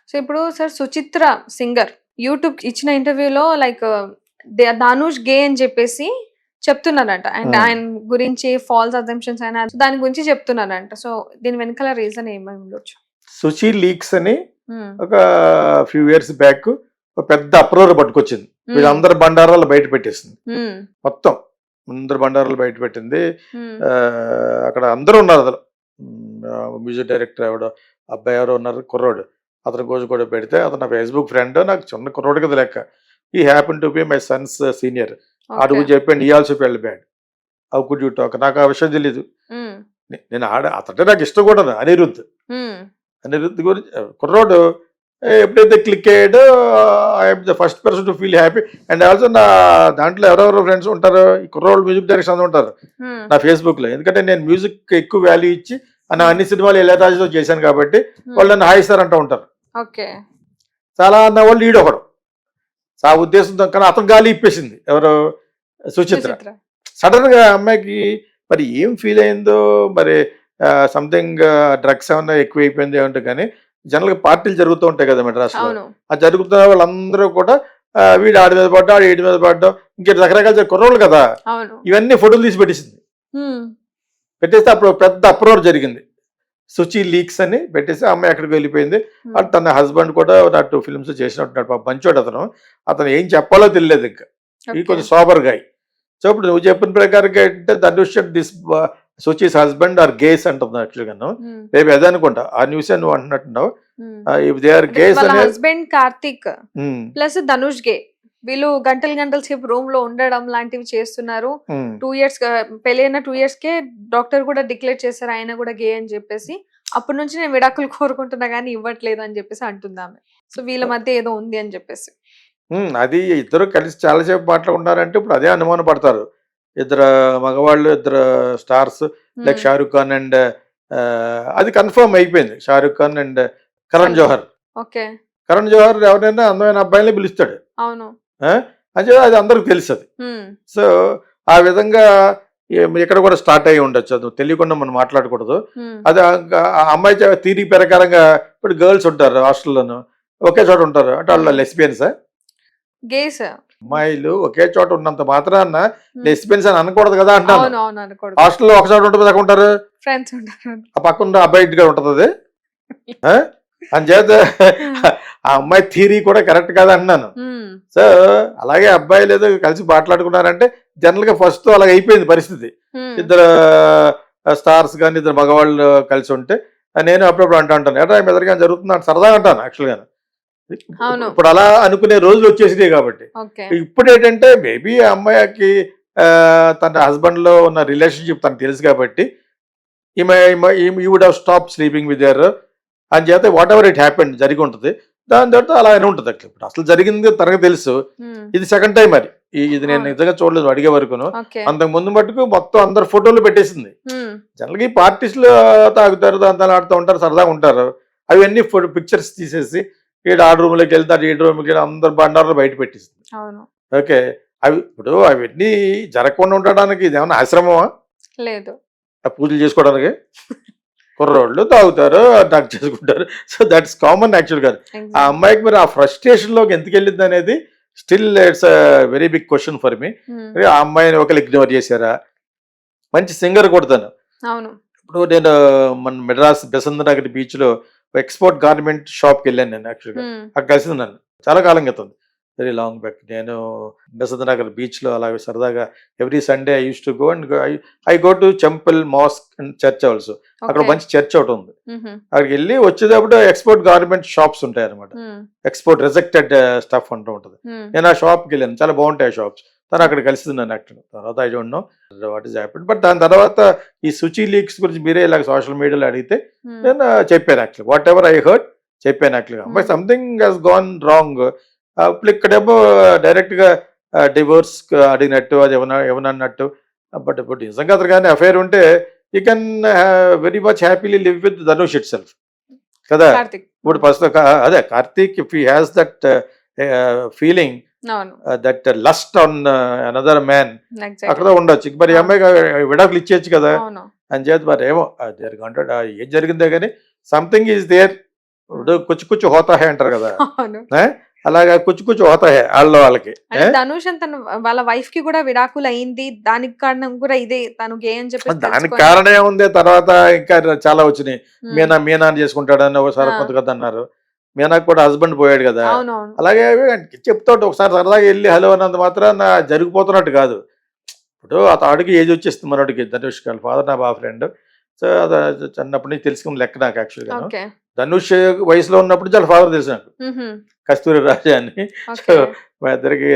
So ఇప్పుడు sir Suchitra singer YouTube ఇచ్చిన ఇంటర్వ్యూలో లైక్ ధనుష్ గే అని చెప్పేసి చెప్తున్నారంట. అండ్ ఆయన గురించి ఫాల్స్ అజంప్షన్స్ అయినా దాని గురించి చెప్తున్నారంట. సో దీని వెనకాల రీజన్ ఏమై ఉండొచ్చు? సుచి లీక్స్ అని ఒక ఫ్యూ ఇయర్స్ బ్యాక్ ఒక పెద్ద అప్రోర్ పట్టుకొచ్చింది. వీళ్ళందరి బండారాలు బయట పెట్టేసింది. మొత్తం అందరు బండారాలు బయట పెట్టింది. అక్కడ అందరూ ఉన్నారు. అసలు మ్యూజిక్ డైరెక్టర్ ఎవడో అబ్బాయి ఎవరో ఉన్నారు, కుర్రోడు. అతని కోసం కూడా పెడితే అతను నా ఫేస్బుక్ ఫ్రెండ్, నాకు చిన్న కుర్రోడు కదా లెక్క. ఈ happen to be my Sons senior. అడుగు చెప్పండి ఈ ఆల్సో పెళ్ళి bad how could you talk. నాకు ఆ విషయం తెలీదు. నేను అతడే నాకు ఇష్టం కూడా అనిరుద్ధ్. అనిరుద్ధ్ గురించి కుర్రోడు ఎప్పుడైతే క్లిక్ అయ్యాడో I'm the first person to feel happy. And also నా దాంట్లో ఎవరెవరో ఫ్రెండ్స్ ఉంటారు, ఈ కుర్రోళ్ళు మ్యూజిక్ డైరెక్షన్ అందరూ ఉంటారు నా ఫేస్బుక్ లో. ఎందుకంటే నేను మ్యూజిక్ ఎక్కువ వాల్యూ ఇచ్చి అన్ని సినిమాలు ఇళయరాజుతో చేశాను కాబట్టి వాళ్ళు నన్ను హాయ్ సార్ అంటూ ఉంటారు. చాలా అన్న వాళ్ళు ఈడు ఒకడు. ఆ ఉద్దేశంతో కానీ అతను గాలి ఇప్పేసింది ఎవరు, సుచిత్ర. సడన్ గా అమ్మాయికి మరి ఏం ఫీల్ అయిందో మరి, సంథింగ్ డ్రగ్స్ ఏమన్నా ఎక్కువ అయిపోయింది ఏమంటే. కానీ జనరల్ గా పార్టీలు జరుగుతూ ఉంటాయి కదా మెడ్రాస్ లో. ఆ జరుగుతున్న వాళ్ళందరూ కూడా వీడు ఆడి మీద పడ్డా, ఆడి ఏడి మీద పడ్డా, ఇంకే రకరకాల కుర్రోళ్ళు కదా, ఇవన్నీ ఫోటోలు తీసి పెట్టేసింది. పెట్టేస్తే అప్పుడు పెద్ద అప్రోర్ జరిగింది. సుచి లీక్స్ అని పెట్టేసి అమ్మాయి అక్కడికి వెళ్ళిపోయింది. అటు తన హస్బెండ్ కూడా అటు ఫిల్మ్స్ చేసినట్టున్నాడు, మంచోడు అతను. అతను ఏం చెప్పాలో తెలియలేదు ఇంకా. ఈ కొంచెం సోబర్ గాయ్. సో ఇప్పుడు నువ్వు చెప్పిన ప్రకారంగా అంటే Dhanush this Suchi's husband are gays అంటున్నావు యాక్చువల్గా. మేబీ అదే అనుకుంటా ఆ న్యూస్ నువ్వు అంటున్నట్టున్నావు. ఇఫ్ దే ఆర్ గేస్ అనే husband Karthik plus Dhanush gay వీళ్ళు గంటలు గంటల సేపు రూమ్ లో ఉండడం లాంటివి చేస్తున్నారు. 2 years పెళ్ళైన 2 years కే డాక్టర్ కూడా డిక్లేర్ చేశారు ఆయన కూడా గే అని చెప్పేసి. అప్పటి నుంచి నేను విడాకులు కోరుకుంటున్నా గానీ ఇవ్వట్లేదు అని చెప్పేసి అంటుందామె. సో వీళ్ళ మధ్య ఏదో ఉంది అని చెప్పేసి. అది ఇద్దరు కలిసి చాలాసేపు మాట్లాడుకున్నారంటే ఇప్పుడు అదే అనుమానం పడతారు. ఇద్దరు మగవాళ్ళు, ఇద్దరు stars like Shahrukh Khan and అది కన్ఫర్మ్ అయిపోయింది. షారూక్ ఖాన్ అండ్ కరణ్ జోహర్. కరణ్ జోహర్ ఎవరైనా అందమైన అబ్బాయిని పిలుస్తాడు. అవును, అంటే అది అందరికి తెలుసు అది. సో ఆ విధంగా ఇక్కడ కూడా స్టార్ట్ అయ్యి ఉండొచ్చు. అది తెలియకుండా మనం మాట్లాడకూడదు. అది ఆ అమ్మాయి తీరి ప్రకారంగా ఇప్పుడు గర్ల్స్ ఉంటారు హాస్టల్లోనూ ఒకే చోట ఉంటారు అంటే వాళ్ళు లెస్బియన్సా? గేస్. అమ్మాయిలు ఒకే చోట ఉన్నంత మాత్రాన లెస్బియన్స్ అని అనకూడదు కదా అంటాను. హాస్టల్లో ఒక చోట ఉంటుంది పక్క ఉంటారు, ఆ పక్కన అబ్బాయి ఇంటిగా ఉంటుంది అది. అంచేత ఆ అమ్మాయి థీరీ కూడా కరెక్ట్ కాదు అంటున్నాను. సో అలాగే అబ్బాయిలు ఏదో కలిసి మాట్లాడుకున్నారంటే జనరల్ గా ఫస్ట్ అలాగ అయిపోయింది పరిస్థితి. ఇద్దరు స్టార్స్ కానీ ఇద్దరు మగవాళ్ళు కలిసి ఉంటే నేను అప్పుడప్పుడు అంటాను ఎట్లా ఎదురుగా జరుగుతుంది సరదాగా అంటాను యాక్చువల్ గా. ఇప్పుడు అలా అనుకునే రోజులు వచ్చేసినాయి కాబట్టి. ఇప్పుడు ఏంటంటే మేబీ ఆ అమ్మాయికి తన హస్బెండ్ లో ఉన్న రిలేషన్షిప్ తనకు తెలుసు కాబట్టి you would have stop sleeping with there అని చేత వాట్ ఎవర్ ఇట్ హ్యాపెండ్ జరిగి ఉంటుంది. దాని తర్వాత అలానే ఉంటుంది. ఇప్పుడు అసలు జరిగింది తనకు తెలుసు. ఇది సెకండ్ టైం మరి ఇది నేను నిజంగా చూడలేదు అడిగే వరకును. అంతకు ముందు మటుకు మొత్తం అందరు ఫోటోలు పెట్టేసింది. జనరల్గా ఈ పార్టీస్లో తాగుతారు, దాంతో ఆడుతూ ఉంటారు, సరదాగా ఉంటారు. అవన్నీ పిక్చర్స్ తీసేసి ఈడు ఆ రూమ్లోకి వెళ్తారు, ఈ రూమ్కి వెళ్ళి అందరు బండారాలు బయట పెట్టేసింది. ఓకే, అవి ఇప్పుడు అవన్నీ జరగకుండా ఉండడానికి ఇది ఏమన్నా ఆశ్రమమా? లేదు, పూజలు చేసుకోవడానికి. కుర్రోళ్ళు తాగుతారు, డ్రగ్ చేసుకుంటారు. సో దట్స్ కామన్ యాక్చువల్గా. ఆ అమ్మాయికి మరి ఆ ఫ్రస్ట్రేషన్ లోకి ఎందుకు వెళ్ళింది అనేది still it's very big question for me. ఆ అమ్మాయిని ఒకరు ఇగ్నోర్ చేశారా? మంచి సింగర్ కొడతాను. ఇప్పుడు నేను మన మెడ్రాస్ బెసంత్ నగర్ బీచ్ లో ఎక్స్పోర్ట్ గార్మెంట్ షాప్కి వెళ్ళాను నేను యాక్చువల్గా. అక్కడ కలిసింది నన్ను చాలా కాలం క్రితం, వెరీ లాంగ్ బ్యాక్. నేను బెసంత్ నగర్ బీచ్ లో అలాగే సరదాగా every Sunday I use to go and I go to temple, mask and church also. అక్కడ మంచి చర్చ్ ఒకటి ఉంది. అక్కడికి వెళ్ళి వచ్చేటప్పుడు ఎక్స్పోర్ట్ గార్మెంట్ షాప్స్ ఉంటాయి అనమాట. ఎక్స్పోర్ట్ రిజెక్టెడ్ స్టఫ్ అంటూ ఉంటుంది. నేను ఆ షాప్కి వెళ్ళాను, చాలా బాగుంటాయి ఆ షాప్స్. తను అక్కడ కలిసింది నన్ను యాక్చువల్. తర్వాత I don't know what is happened. But దాని తర్వాత ఈ సుచి లీక్స్ గురించి మీరే ఇలాగ సోషల్ మీడియాలో అడిగితే నేను చెప్పాను actual. Whatever I heard చెప్పాను యాక్చువల్గా. But something he's gone wrong. ఇక్కడేమో డైరెక్ట్ గా డివోర్స్ అడిగినట్టు అది ఏమన్నట్టు. బట్ ఇప్పుడు నిజంగా అతను కానీ అఫైర్ ఉంటే you can very much happily live with Dhanush it self కదా. ఇప్పుడు ఫస్ట్ అదే Karthik if he has that feeling, that lust on another man, అక్కడ ఉండొచ్చు. మరి అమ్మాయి విడాకులు ఇచ్చేయచ్చు కదా అని చేతి. మరి ఏమో ఏం జరిగిందే కానీ సంథింగ్ ఈజ్ దేర్. ఇప్పుడు కుచ్చు హోతా హే అంటారు కదా, అవును. అలాగా కుచ్చు హోతా హే వాళ్ళకి. అంటే ధనుష్ తన వాళ్ళ వైఫ్ కి కూడా విడాకులు అయింది, దానికి కారణం కూడా ఇదే, తను గే అని చెప్పేసి దానికి తెలుసుకొని. కారణం ఏముంది, తర్వాత ఇంకా చాలా వచ్చినాయి. ఉమ్, మీనా చేసుకుంటాడని ఒకసారి ఆ. కొంత కదా అన్నారు. మీనాకు కూడా హస్బెండ్ పోయాడు కదా. అవునవును. అలాగే చెప్తాడు ఒకసారి సరదాగా వెళ్ళి హలో అన్నంత మాత్రం జరిగిపోతున్నట్టు కాదు. ఇప్పుడు అతడికి ఏజ్ వచ్చేస్తుంది మనోడికి, ధనుష్ వాళ్ళ ఫాదర్ నా బాగా ఫ్రెండ్. సో అది చిన్నప్పటి నుంచి తెలుసుకున్న లెక్క నాకు యాక్చువల్గా. ఓకే. ధనుష్ వయసులో ఉన్నప్పుడు వాళ్ళ ఫాదర్ తెలుసు నాకు, ఉహుం, కస్తూరి రాజా అని. So okay. మా ఇద్దరికి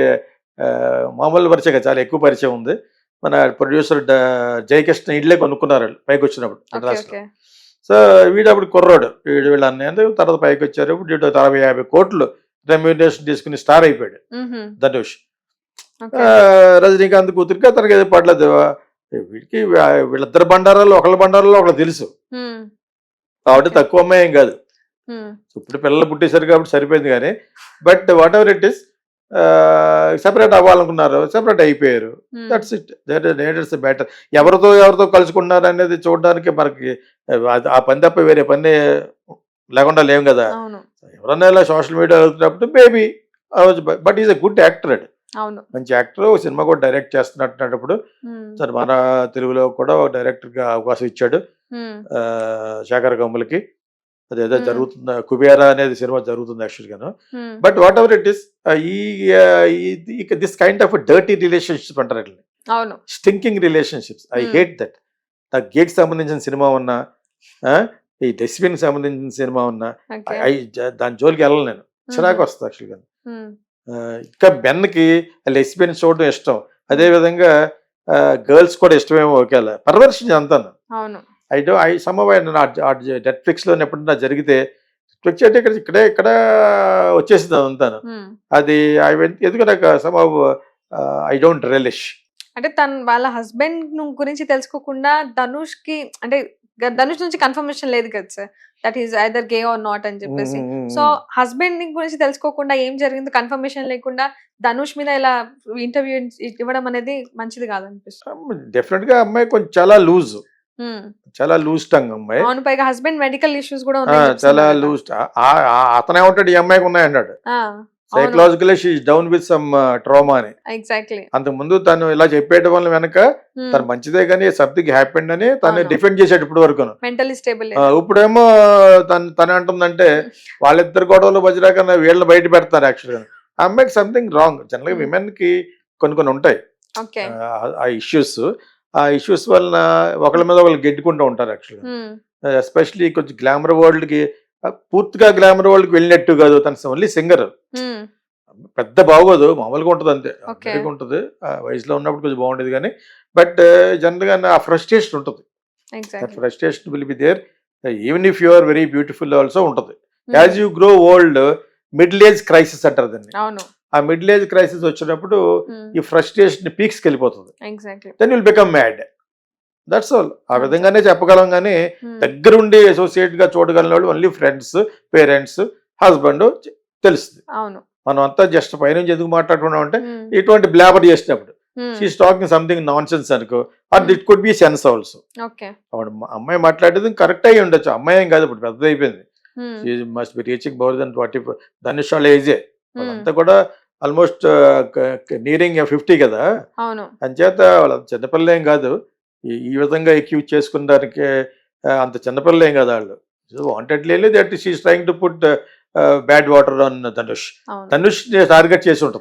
మామూలు పరిచయం కాదు, చాలా ఎక్కువ పరిచయం ఉంది. మన ప్రొడ్యూసర్ జయకృష్ణ ఇళ్ళే కొనుక్కున్నారు వాళ్ళు పైకి వచ్చినప్పుడు ఓకే. మద్రాసులో. ఓకే. సో వీడు అప్పుడు కుర్రాడు, వీళ్ళ అన్నయ్య తర్వాత పైకి వచ్చారు. ఇప్పుడు వీడు 60-50 కోట్లు రెమ్యూనరేషన్ తీసుకుని స్టార్ అయిపోయాడు ఉహుం, ధనుష్. ఓకే. రజనీకాంత్ కూతురికి అతనికి ఏదో పడలేదు. వీడికి వీళ్ళిద్దరు బండారాలు, ఒకళ్ళ బండారాలు ఒకళ్ళు తెలుసు ఉమ్, కాబట్టి Okay. తక్కువ అమ్మాయి ఏం కాదు. ఉమ్, ఇప్పుడు పిల్లలు పుట్టేశారు కాబట్టి సరిపోయింది కానీ, but whatever it is separate అవ్వాలనుకున్నారు, సెపరేట్ అయిపోయారు. Um, that's it, that's better. ఎవరితో కలుసుకున్నారు అనేది చూడడానికి మనకి ఆ పని తప్ప వేరే పని లేకుండా లేవు కదా. అవును. ఎవరన్నా ఇలా సోషల్ మీడియా వెళ్తున్నప్పుడు maybe, but is a good actor అండి, అవును. మంచి యాక్టర్. సినిమా కూడా డైరెక్ట్ చేస్తున్నప్పుడు ఉమ్, సరే మన తెలుగులో కూడా డైరెక్టర్గా అవకాశం ఇచ్చాడు ఉమ్, శేఖర్ కమ్ములకి. అదేదో Hmm. జరుగుతుంది, కుబేరా అనేది సినిమా జరుగుతుంది యాక్చువల్గాను. Um, but whatever it is, this kind of dirty relationship అంటారు, అవును. Stinking relationships. I Hmm. Hate that. నాకు గేట్ సంబంధించిన సినిమా ఉన్నా, ఈ డస్ట్బిన్ సంబంధించిన సినిమా ఉన్నా, ఓకే. దాని జోలికి వెళ్ళను నేను, చిరాకు వస్తుంది యాక్చువల్గా. ఉమ్, ఇంకా బెన్కి లెస్బియన్ చూడడం ఇష్టం, అదే విధంగా గర్ల్స్ కూడా ఇష్టమేమో, ఒకేలా పర్వర్షన్ అంతాను. అవును. నెట్ఫ్లిక్స్లో ఎప్పుడన్నా జరిగితే నెట్ఫ్లిక్స్ అంటే ఇక్కడ వచ్చేసింది అదంతాను. ఉమ్. అది ఎందుకు నాకు ఐ డోంట్ రిలిష్. అంటే వాళ్ళ హస్బెండ్ గురించి తెలుసుకోకుండా ధనుష్ కి, అంటే ధనుష్ నుంచి కన్ఫర్మేషన్ లేదు కదా sir, that is either gay or not అని చెప్పేసి. సో హస్బెండ్ గురించి తెలుసుకోకుండా ఏం జరిగింది కన్ఫర్మేషన్ లేకుండా ధనుష్ మీద ఇలా ఇంటర్వ్యూ ఇవ్వడం అనేది మంచిది కాదనిపిస్తుంది. డెఫినెట్ గా అమ్మాయి కొంచెం చాలా లూజ్ టంగ్ అమ్మాయి. అవును, పైగా హస్బెండ్ మెడికల్ ఇష్యూస్ కూడా చాలా లూజ్. అతనే ఉంటాడు, ఈ అమ్మాయికి ఉన్నాయన్నాడు. Psychologically she down with some trauma అని. ఎగ్జాక్ట్లీ. అంతకుముందు తను ఇలా చెప్పేయడం వల్ల వెనక తను మంచిదే కానీ సంథింగ్ హ్యాపెండ్ అని తను డిఫెండ్ చేసాడు ఇప్పటి వరకు. Mentally stable. ఇప్పుడేమో తను అంటుందంటే వాళ్ళిద్దరు గొడవలు బజరా కన్నా వీళ్ళని బయట పెడతారు యాక్చువల్గా. ఆ అమ్మాయికి సంథింగ్ రాంగ్. జనరల్గా విమెన్ కి కొన్ని ఉంటాయి ఆ ఇష్యూస్ వలన ఒకళ్ళ మీద ఒకళ్ళు గెట్టుకుంటూ ఉంటారు యాక్చువల్గా. ఎస్పెషలీ కొంచెం గ్లామర్ వరల్డ్ కి, పూర్తిగా గ్లామర్ వరల్డ్ కి వెళ్ళినట్టు కాదు, తన ఓన్లీ సింగర్, పెద్ద బాగోదు, మామూలుగా ఉంటుంది అంతే, అందరికీ ఉంటుంది. వయసులో ఉన్నప్పుడు కొంచెం బాగుండేది కానీ, బట్ జనరల్ గా ఆ ఫ్రస్ట్రేషన్ ఉంటుంది. Frustration will be there even if you are very beautiful also ఉంటుంది. As you grow old, middle age crisis అంటారు దాన్ని. ఆ మిడిల్ ఏజ్ క్రైసిస్ వచ్చినప్పుడు ఈ ఫ్రస్ట్రేషన్ పీక్స్కి వెళ్ళిపోతుంది. Then will become mad. That's all. ఆ విధంగానే చెప్పగలం కానీ దగ్గరుండి అసోసియేట్ గా చూడగలిగిన వాళ్ళు ఓన్లీ ఫ్రెండ్స్, పేరెంట్స్, హస్బెండ్ తెలుస్తుంది. మనం అంతా జస్ట్ పైనుంచి ఎందుకు మాట్లాడుకున్నాం అంటే ఇటువంటి బ్లాబర్ చేసినప్పుడు she's talking something nonsense అనుకో, or it could be sense also. అమ్మాయి మాట్లాడేది కరెక్ట్ అయ్యి ఉండొచ్చు, అమ్మాయి ఏం కాదు, ఇప్పుడు పెద్ద అయిపోయింది. She must be reaching more than 40. Dhanush వాళ్ళ ఏజే, వాళ్ళంతా కూడా ఆల్మోస్ట్ నియరింగ్ 50 కదా. అంచేత వాళ్ళ చిన్నపిల్ల ఏం కాదు, ఈ విధంగా ఎక్యూజ్ చేసుకున్న దానికి అంత చిన్నపిల్ల ఏం కాదు వాళ్ళు. Wantedly that she is trying to put bad water on Dhanush target చేసి ఉంటుంది.